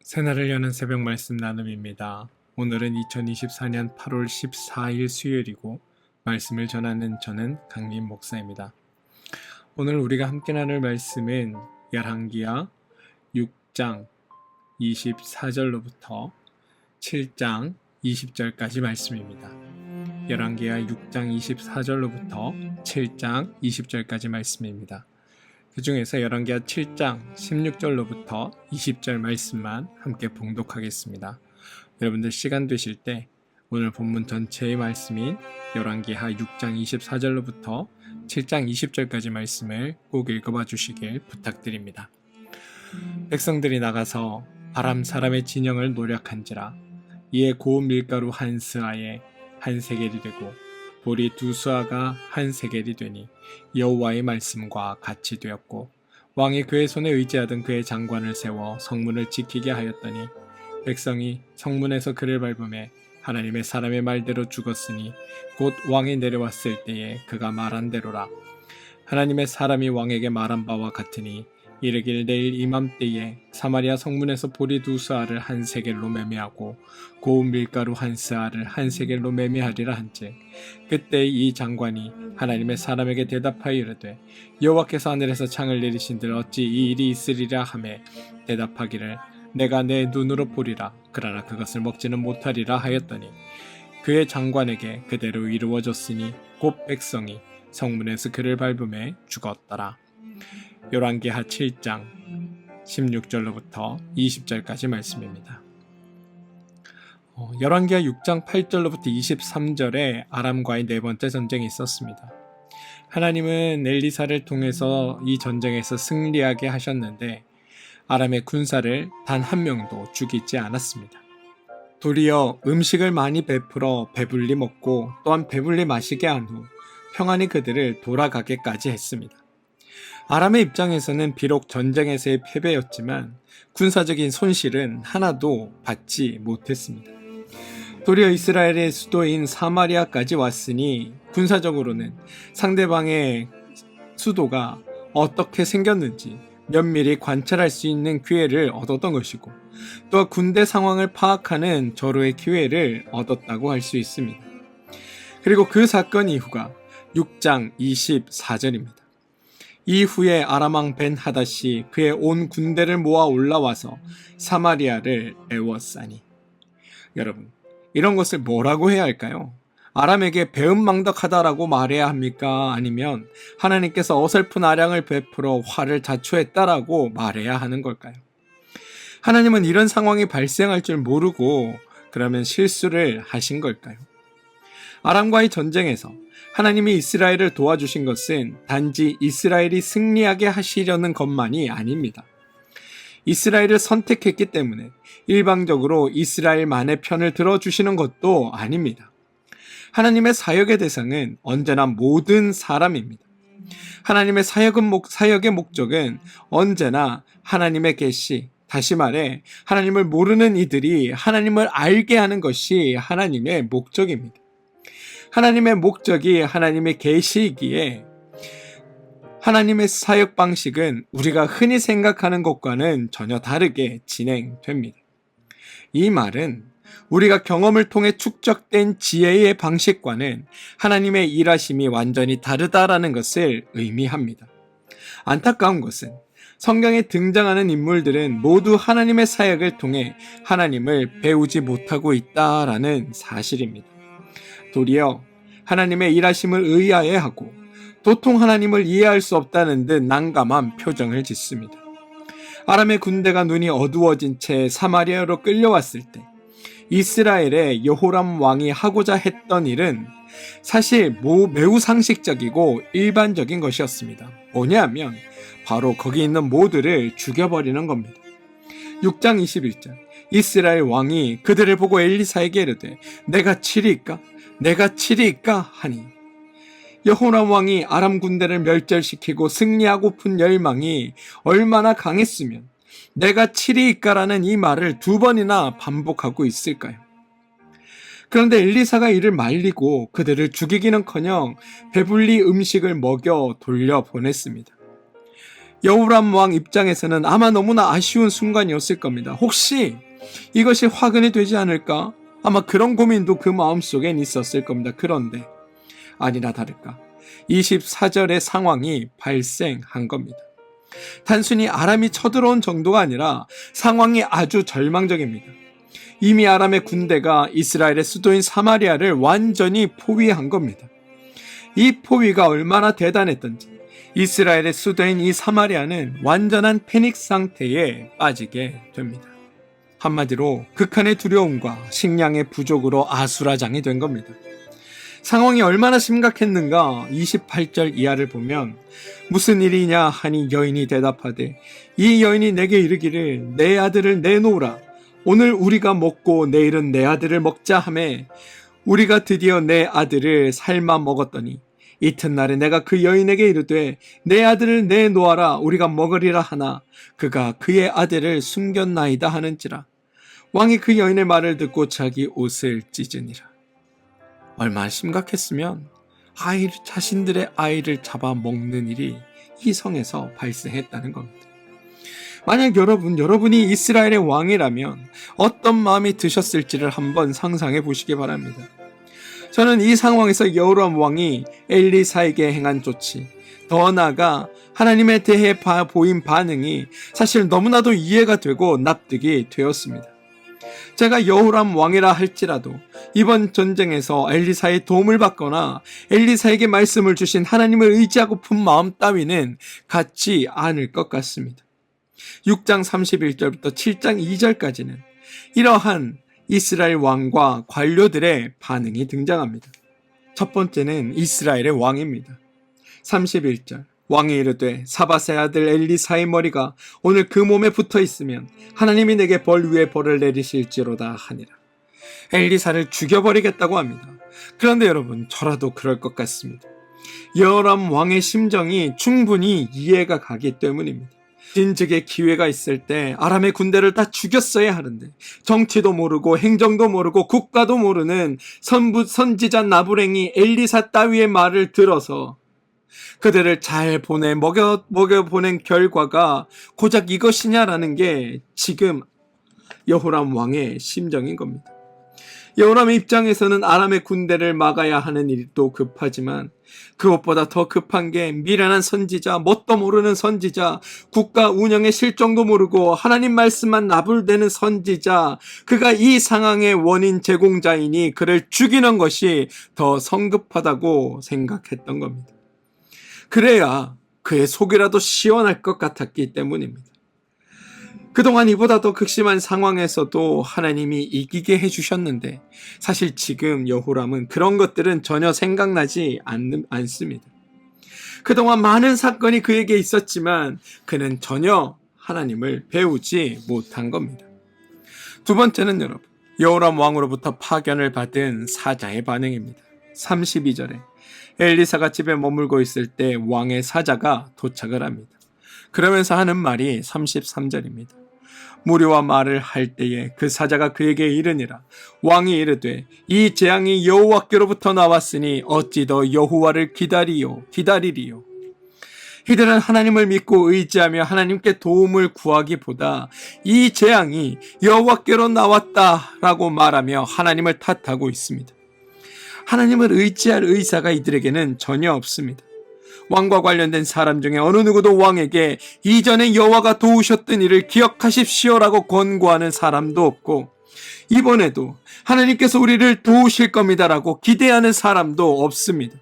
새날을 여는 새벽 말씀 나눔입니다. 오늘은 2024년 8월 14일 수요일이고 말씀을 전하는 저는 강림 목사입니다. 오늘 우리가 함께 나눌 말씀은 열왕기하 6장 24절로부터 7장 20절까지 말씀입니다. 열왕기하 6장 24절로부터 7장 20절까지 말씀입니다. 그 중에서 열왕기하 7장 16절로부터 20절 말씀만 함께 봉독하겠습니다. 여러분들 시간 되실 때 오늘 본문 전체의 말씀인 열왕기하 6장 24절로부터 7장 20절까지 말씀을 꼭 읽어봐 주시길 부탁드립니다. 백성들이 나가서 아람 사람의 진영을 노략한지라 이에 고운 밀가루 한 스아에 한 세겔이 되고 보리 두 수아가 한 세겔이 되니 여호와의 말씀과 같이 되었고 왕이 그의 손에 의지하던 그의 장관을 세워 성문을 지키게 하였더니 백성이 성문에서 그를 밟음에 하나님의 사람의 말대로 죽었으니 곧 왕이 내려왔을 때에 그가 말한 대로라. 하나님의 사람이 왕에게 말한 바와 같으니 이르길 내일 이맘때에 사마리아 성문에서 보리 두 스아를 한 세겔로 매매하고 고운 밀가루 한 스아를 한 세겔로 매매하리라 한즉 그때 이 장관이 하나님의 사람에게 대답하여 이르되 여호와께서 하늘에서 창을 내리신들 어찌 이 일이 있으리라 하매 대답하기를 내가 내 눈으로 보리라 그러나 그것을 먹지는 못하리라 하였더니 그의 장관에게 그대로 이루어졌으니 곧 백성이 성문에서 그를 밟음에 죽었더라. 열왕기하 7장 16절로부터 20절까지 말씀입니다. 열왕기하 6장 8절로부터 23절에 아람과의 네 번째 전쟁이 있었습니다. 하나님은 엘리사를 통해서 이 전쟁에서 승리하게 하셨는데 아람의 군사를 단 한 명도 죽이지 않았습니다. 도리어 음식을 많이 베풀어 배불리 먹고 또한 배불리 마시게 한 후 평안히 그들을 돌아가게까지 했습니다. 아람의 입장에서는 비록 전쟁에서의 패배였지만 군사적인 손실은 하나도 받지 못했습니다. 도리어 이스라엘의 수도인 사마리아까지 왔으니 군사적으로는 상대방의 수도가 어떻게 생겼는지 면밀히 관찰할 수 있는 기회를 얻었던 것이고 또한 군대 상황을 파악하는 절호의 기회를 얻었다고 할 수 있습니다. 그리고 그 사건 이후가 6장 24절입니다. 이후에 아람왕 벤하닷이 그의 온 군대를 모아 올라와서 사마리아를 에워싸니 여러분 이런 것을 뭐라고 해야 할까요? 아람에게 배은망덕하다라고 말해야 합니까? 아니면 하나님께서 어설픈 아량을 베풀어 화를 자초했다라고 말해야 하는 걸까요? 하나님은 이런 상황이 발생할 줄 모르고 그러면 실수를 하신 걸까요? 아람과의 전쟁에서 하나님이 이스라엘을 도와주신 것은 단지 이스라엘이 승리하게 하시려는 것만이 아닙니다. 이스라엘을 선택했기 때문에 일방적으로 이스라엘만의 편을 들어주시는 것도 아닙니다. 하나님의 사역의 대상은 언제나 모든 사람입니다. 하나님의 사역의 목적은 언제나 하나님의 계시, 다시 말해 하나님을 모르는 이들이 하나님을 알게 하는 것이 하나님의 목적입니다. 하나님의 목적이 하나님의 계시이기에 하나님의 사역 방식은 우리가 흔히 생각하는 것과는 전혀 다르게 진행됩니다. 이 말은 우리가 경험을 통해 축적된 지혜의 방식과는 하나님의 일하심이 완전히 다르다라는 것을 의미합니다. 안타까운 것은 성경에 등장하는 인물들은 모두 하나님의 사역을 통해 하나님을 배우지 못하고 있다라는 사실입니다. 도리어 하나님의 일하심을 의아해하고 도통 하나님을 이해할 수 없다는 듯 난감한 표정을 짓습니다. 아람의 군대가 눈이 어두워진 채 사마리아로 끌려왔을 때 이스라엘의 여호람 왕이 하고자 했던 일은 사실 매우 상식적이고 일반적인 것이었습니다. 뭐냐면 바로 거기 있는 모두를 죽여버리는 겁니다. 6장 21절 이스라엘 왕이 그들을 보고 엘리사에게 이르되 내가 치리이까? 내가 치리이까? 하니 여호람 왕이 아람 군대를 멸절시키고 승리하고픈 열망이 얼마나 강했으면 내가 치리이까라는 이 말을 두 번이나 반복하고 있을까요? 그런데 엘리사가 이를 말리고 그들을 죽이기는커녕 배불리 음식을 먹여 돌려보냈습니다. 여호람 왕 입장에서는 아마 너무나 아쉬운 순간이었을 겁니다. 혹시 이것이 화근이 되지 않을까? 아마 그런 고민도 그 마음속엔 있었을 겁니다. 그런데 아니나 다를까 24절의 상황이 발생한 겁니다. 단순히 아람이 쳐들어온 정도가 아니라 상황이 아주 절망적입니다. 이미 아람의 군대가 이스라엘의 수도인 사마리아를 완전히 포위한 겁니다. 이 포위가 얼마나 대단했던지 이스라엘의 수도인 이 사마리아는 완전한 패닉 상태에 빠지게 됩니다. 한마디로 극한의 두려움과 식량의 부족으로 아수라장이 된 겁니다. 상황이 얼마나 심각했는가 28절 이하를 보면 무슨 일이냐 하니 여인이 대답하되 이 여인이 내게 이르기를 내 아들을 내놓으라 오늘 우리가 먹고 내일은 내 아들을 먹자 하매 우리가 드디어 내 아들을 삶아 먹었더니 이튿날에 내가 그 여인에게 이르되 내 아들을 내놓아라 우리가 먹으리라 하나 그가 그의 아들을 숨겼나이다 하는지라. 왕이 그 여인의 말을 듣고 자기 옷을 찢으니라. 얼마나 심각했으면 자신들의 아이를 잡아먹는 일이 이 성에서 발생했다는 겁니다. 만약 여러분이 이스라엘의 왕이라면 어떤 마음이 드셨을지를 한번 상상해 보시기 바랍니다. 저는 이 상황에서 여호람 왕이 엘리사에게 행한 조치, 더 나아가 하나님에 대해 보인 반응이 사실 너무나도 이해가 되고 납득이 되었습니다. 제가 여호람 왕이라 할지라도 이번 전쟁에서 엘리사의 도움을 받거나 엘리사에게 말씀을 주신 하나님을 의지하고픈 마음 따위는 갖지 않을 것 같습니다. 6장 31절부터 7장 2절까지는 이러한 이스라엘 왕과 관료들의 반응이 등장합니다. 첫 번째는 이스라엘의 왕입니다. 31절 왕이 이르되 사밧의 아들 엘리사의 머리가 오늘 그 몸에 붙어 있으면 하나님이 내게 벌 위에 벌을 내리실지로다 하니라. 엘리사를 죽여버리겠다고 합니다. 그런데 여러분 저라도 그럴 것 같습니다. 여호람 왕의 심정이 충분히 이해가 가기 때문입니다. 진즉의 기회가 있을 때 아람의 군대를 다 죽였어야 하는데 정치도 모르고 행정도 모르고 국가도 모르는 선지자 나부랭이 엘리사 따위의 말을 들어서 그들을 잘 먹여보낸 결과가 고작 이것이냐라는 게 지금 여호람 왕의 심정인 겁니다. 여호람의 입장에서는 아람의 군대를 막아야 하는 일도 급하지만 그것보다 더 급한 게 미련한 선지자, 뭣도 모르는 선지자, 국가 운영의 실정도 모르고 하나님 말씀만 나불대는 선지자, 그가 이 상황의 원인 제공자이니 그를 죽이는 것이 더 성급하다고 생각했던 겁니다. 그래야 그의 속이라도 시원할 것 같았기 때문입니다. 그동안 이보다 더 극심한 상황에서도 하나님이 이기게 해주셨는데 사실 지금 여호람은 그런 것들은 전혀 생각나지 않습니다. 그동안 많은 사건이 그에게 있었지만 그는 전혀 하나님을 배우지 못한 겁니다. 두 번째는 여러분, 여호람 왕으로부터 파견을 받은 사자의 반응입니다. 32절에 엘리사가 집에 머물고 있을 때 왕의 사자가 도착을 합니다. 그러면서 하는 말이 33절입니다. 무리와 말을 할 때에 그 사자가 그에게 이르니라. 왕이 이르되 이 재앙이 여호와께로부터 나왔으니 어찌 더 여호와를 기다리리요. 이들은 하나님을 믿고 의지하며 하나님께 도움을 구하기보다 이 재앙이 여호와께로 나왔다라고 말하며 하나님을 탓하고 있습니다. 하나님을 의지할 의사가 이들에게는 전혀 없습니다. 왕과 관련된 사람 중에 어느 누구도 왕에게 이전에 여호와가 도우셨던 일을 기억하십시오라고 권고하는 사람도 없고 이번에도 하나님께서 우리를 도우실 겁니다라고 기대하는 사람도 없습니다.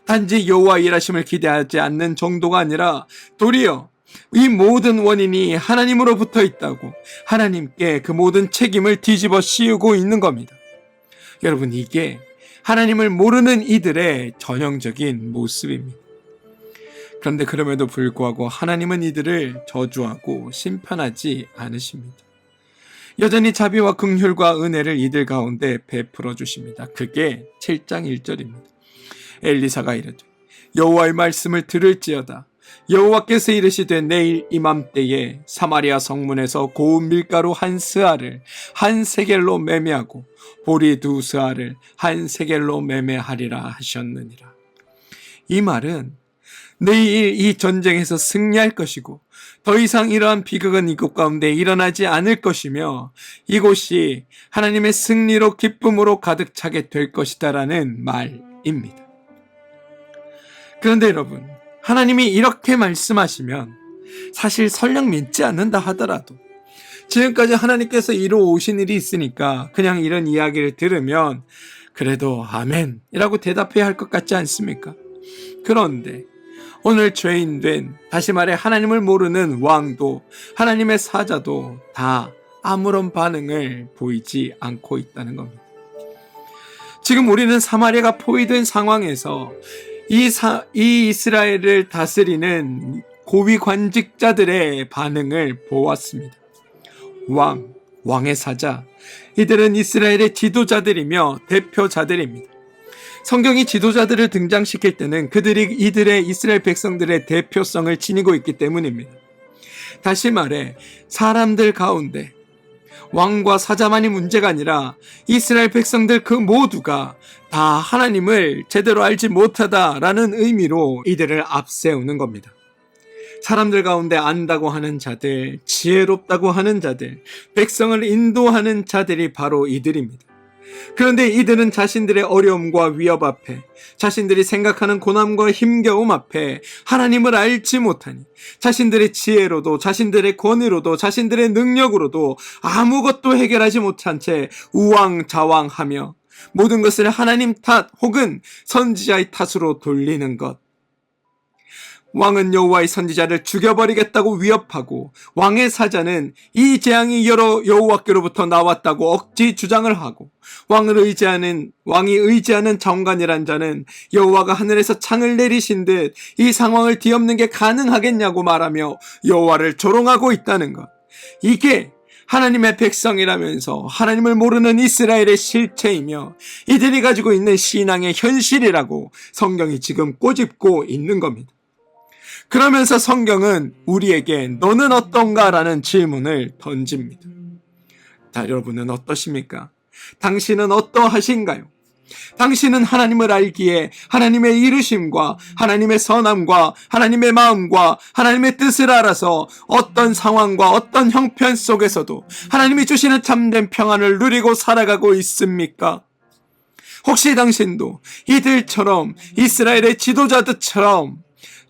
단지 여호와 일하심을 기대하지 않는 정도가 아니라 도리어 이 모든 원인이 하나님으로부터 있다고 하나님께 그 모든 책임을 뒤집어 씌우고 있는 겁니다. 여러분 이게 하나님을 모르는 이들의 전형적인 모습입니다. 그런데 그럼에도 불구하고 하나님은 이들을 저주하고 심판하지 않으십니다. 여전히 자비와 긍휼과 은혜를 이들 가운데 베풀어 주십니다. 그게 7장 1절입니다. 엘리사가 이르되 여호와의 말씀을 들을지어다. 여호와께서 이르시되 내일 이맘때에 사마리아 성문에서 고운 밀가루 한 스아를 한 세겔로 매매하고 보리 두 스아를 한 세겔로 매매하리라 하셨느니라. 이 말은 내일 이 전쟁에서 승리할 것이고 더 이상 이러한 비극은 이곳 가운데 일어나지 않을 것이며 이곳이 하나님의 승리로 기쁨으로 가득 차게 될 것이다라는 말입니다. 그런데 여러분, 하나님이 이렇게 말씀하시면 사실 설령 믿지 않는다 하더라도 지금까지 하나님께서 이루어 오신 일이 있으니까 그냥 이런 이야기를 들으면 그래도 아멘이라고 대답해야 할 것 같지 않습니까? 그런데 오늘 죄인된, 다시 말해 하나님을 모르는 왕도 하나님의 사자도 다 아무런 반응을 보이지 않고 있다는 겁니다. 지금 우리는 사마리아가 포위된 상황에서 이 이스라엘을 다스리는 고위 관직자들의 반응을 보았습니다. 왕의 사자, 이들은 이스라엘의 지도자들이며 대표자들입니다. 성경이 지도자들을 등장시킬 때는 그들이 이들의 이스라엘 백성들의 대표성을 지니고 있기 때문입니다. 다시 말해 사람들 가운데 왕과 사자만이 문제가 아니라 이스라엘 백성들 그 모두가 다 하나님을 제대로 알지 못하다라는 의미로 이들을 앞세우는 겁니다. 사람들 가운데 안다고 하는 자들, 지혜롭다고 하는 자들, 백성을 인도하는 자들이 바로 이들입니다. 그런데 이들은 자신들의 어려움과 위협 앞에, 자신들이 생각하는 고난과 힘겨움 앞에 하나님을 알지 못하니 자신들의 지혜로도 자신들의 권위로도 자신들의 능력으로도 아무것도 해결하지 못한 채 우왕좌왕하며 모든 것을 하나님 탓 혹은 선지자의 탓으로 돌리는 것. 왕은 여호와의 선지자를 죽여버리겠다고 위협하고 왕의 사자는 이 재앙이 여호와께로부터 나왔다고 억지 주장을 하고 왕이 의지하는 장관이란 자는 여호와가 하늘에서 창을 내리신 듯 이 상황을 뒤엎는 게 가능하겠냐고 말하며 여호와를 조롱하고 있다는 것. 이게 하나님의 백성이라면서 하나님을 모르는 이스라엘의 실체이며 이들이 가지고 있는 신앙의 현실이라고 성경이 지금 꼬집고 있는 겁니다. 그러면서 성경은 우리에게 너는 어떤가? 라는 질문을 던집니다. 자, 여러분은 어떠십니까? 당신은 어떠하신가요? 당신은 하나님을 알기에 하나님의 이르심과 하나님의 선함과 하나님의 마음과 하나님의 뜻을 알아서 어떤 상황과 어떤 형편 속에서도 하나님이 주시는 참된 평안을 누리고 살아가고 있습니까? 혹시 당신도 이들처럼 이스라엘의 지도자들처럼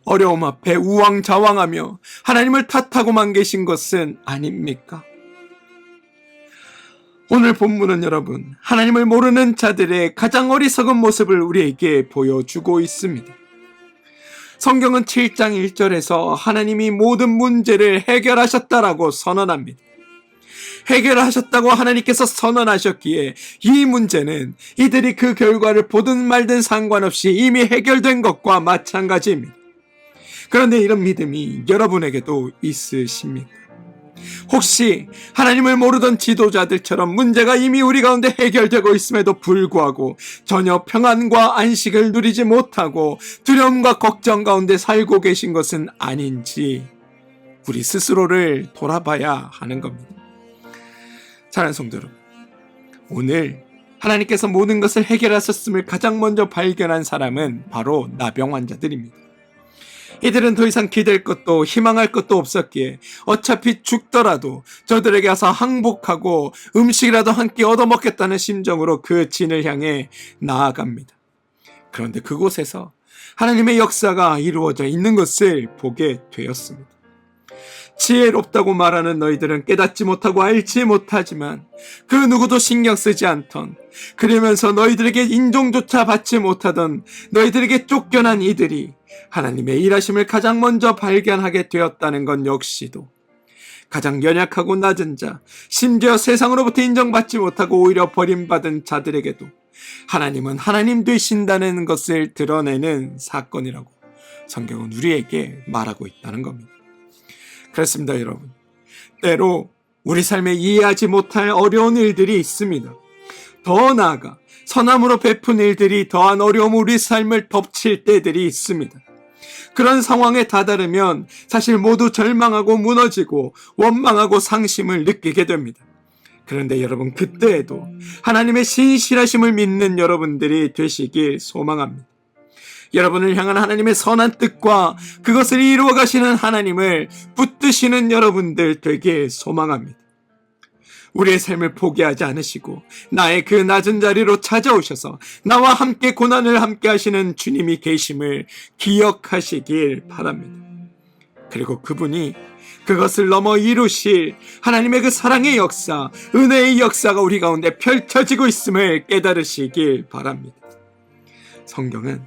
어려움 앞에 우왕좌왕하며 하나님을 탓하고만 계신 것은 아닙니까? 오늘 본문은 여러분, 하나님을 모르는 자들의 가장 어리석은 모습을 우리에게 보여주고 있습니다. 성경은 7장 1절에서 하나님이 모든 문제를 해결하셨다라고 선언합니다. 해결하셨다고 하나님께서 선언하셨기에 이 문제는 이들이 그 결과를 보든 말든 상관없이 이미 해결된 것과 마찬가지입니다. 그런데 이런 믿음이 여러분에게도 있으십니까? 혹시 하나님을 모르던 지도자들처럼 문제가 이미 우리 가운데 해결되고 있음에도 불구하고 전혀 평안과 안식을 누리지 못하고 두려움과 걱정 가운데 살고 계신 것은 아닌지 우리 스스로를 돌아봐야 하는 겁니다. 사랑하는 성도 여러분, 오늘 하나님께서 모든 것을 해결하셨음을 가장 먼저 발견한 사람은 바로 나병 환자들입니다. 이들은 더 이상 기댈 것도 희망할 것도 없었기에 어차피 죽더라도 저들에게 와서 항복하고 음식이라도 한 끼 얻어먹겠다는 심정으로 그 진을 향해 나아갑니다. 그런데 그곳에서 하나님의 역사가 이루어져 있는 것을 보게 되었습니다. 지혜롭다고 말하는 너희들은 깨닫지 못하고 알지 못하지만 그 누구도 신경 쓰지 않던, 그러면서 너희들에게 인정조차 받지 못하던 너희들에게 쫓겨난 이들이 하나님의 일하심을 가장 먼저 발견하게 되었다는 건 역시도 가장 연약하고 낮은 자, 심지어 세상으로부터 인정받지 못하고 오히려 버림받은 자들에게도 하나님은 하나님 되신다는 것을 드러내는 사건이라고 성경은 우리에게 말하고 있다는 겁니다. 그렇습니다, 여러분. 때로 우리 삶에 이해하지 못할 어려운 일들이 있습니다. 더 나아가 선함으로 베푼 일들이 더한 어려움 우리 삶을 덮칠 때들이 있습니다. 그런 상황에 다다르면 사실 모두 절망하고 무너지고 원망하고 상심을 느끼게 됩니다. 그런데 여러분, 그때에도 하나님의 신실하심을 믿는 여러분들이 되시길 소망합니다. 여러분을 향한 하나님의 선한 뜻과 그것을 이루어 가시는 하나님을 붙드시는 여러분들 되길 소망합니다. 우리의 삶을 포기하지 않으시고 나의 그 낮은 자리로 찾아오셔서 나와 함께 고난을 함께 하시는 주님이 계심을 기억하시길 바랍니다. 그리고 그분이 그것을 넘어 이루실 하나님의 그 사랑의 역사, 은혜의 역사가 우리 가운데 펼쳐지고 있음을 깨달으시길 바랍니다. 성경은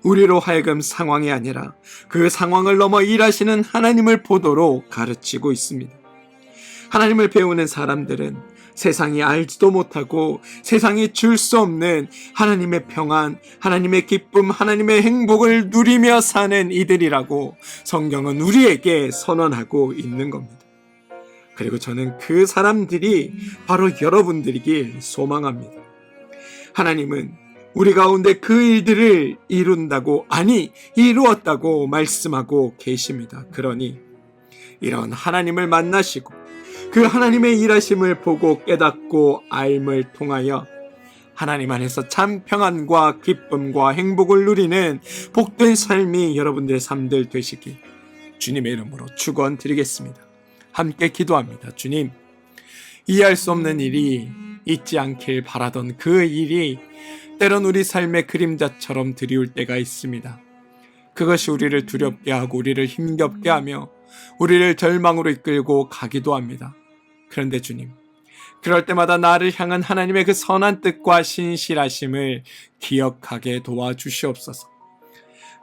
우리로 하여금 상황이 아니라 그 상황을 넘어 일하시는 하나님을 보도록 가르치고 있습니다. 하나님을 배우는 사람들은 세상이 알지도 못하고 세상이 줄 수 없는 하나님의 평안, 하나님의 기쁨, 하나님의 행복을 누리며 사는 이들이라고 성경은 우리에게 선언하고 있는 겁니다. 그리고 저는 그 사람들이 바로 여러분들이길 소망합니다. 하나님은 우리 가운데 그 일들을 이룬다고, 아니 이루었다고 말씀하고 계십니다. 그러니 이런 하나님을 만나시고 그 하나님의 일하심을 보고 깨닫고 알을 통하여 하나님 안에서 참 평안과 기쁨과 행복을 누리는 복된 삶이 여러분들의 삶들 되시길 주님의 이름으로 축원드리겠습니다. 함께 기도합니다. 주님, 이해할 수 없는 일이 있지 않길 바라던 그 일이 때론 우리 삶의 그림자처럼 드리울 때가 있습니다. 그것이 우리를 두렵게 하고 우리를 힘겹게 하며 우리를 절망으로 이끌고 가기도 합니다. 그런데 주님, 그럴 때마다 나를 향한 하나님의 그 선한 뜻과 신실하심을 기억하게 도와주시옵소서.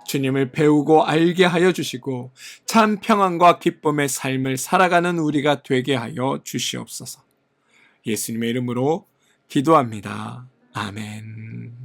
주님을 배우고 알게 하여 주시고 참 평안과 기쁨의 삶을 살아가는 우리가 되게 하여 주시옵소서. 예수님의 이름으로 기도합니다. 아멘.